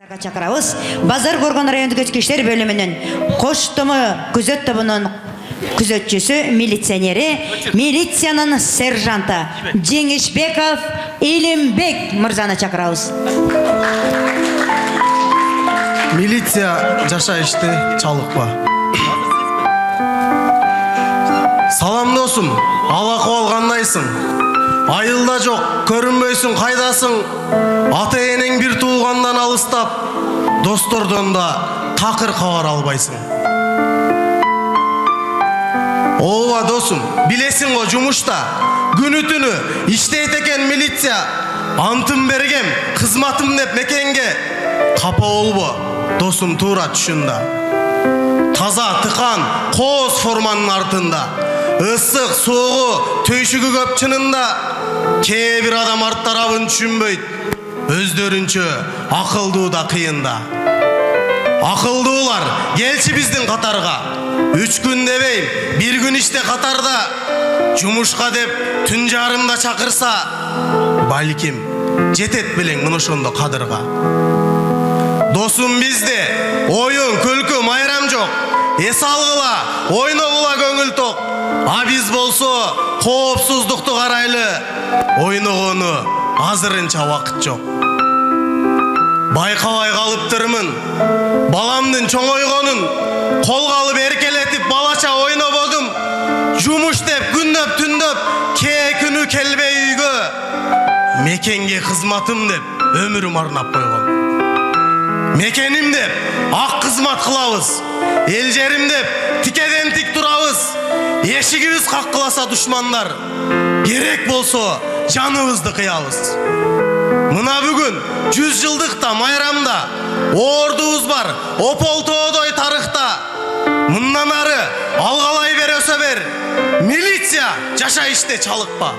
Чакырабыз. Базар Горгон райондук Өчкө иштер бөлүмүнүн Коштомо күзөт тобунун күзөтчүсү, милициянын сержанты Жеңишбеков Илимбек мырзаны чакырабыз. Милиция жаша ишти чалыкпа. Салам досум, ал акыбал кандайсың? Айылда жок, көрүнбөйсүң, кайдасың? Ата энең бир туулгандан алыстап, достордон да такыр кабар албайсың. Ооба досум, билесиң го жумушта күнү түнү иштейт экен милиция. Антым бергем, кызматым деп мекенге. Капа болбо, досум туура түшүндө. Таза тыкан, кооз форманын артында. Ысык, соогу, төйшүгү көп чынында. Кээ бир адам арт тарабын түшүнбөйт. Өздөрүнчө акылдуу да кыйында. Акылдуулар келчи биздин катарга. 3 күн дебейм, 1 күн иште катарда. Жумушка деп түн жарымда чакырса, балким жетет белең мына ошондо кадырга. Досум бизде оюн, күлкү, майрам жок. Эс алгыла, ойногула көңүл ток. А биз болсо коопсуздукту карайлы. Ойногону азырынча убакыт жок. Байкабай калыптырмын баламдын чоңойгонун. Колго алып эркелетип балача ойнободум. Жумуш деп күндөп түндөп, кээ күнү келбей үйгө. Мекенге кызматым деп өмүрүм арнап койгом. Мекеним деп ак кызмат кылабыз. Эл жерим деп тикеден тик турабыз. Эшигибиз каккыласа душмандар, керек болсо жаныбызды кыябыз. Мына бүгүн 100 жылдыкта майрамда ордубуз бар, опол тоодой тарыхта. Мындан ары алгалай бер өсө бер. Милиция жаша иште чалыкпа.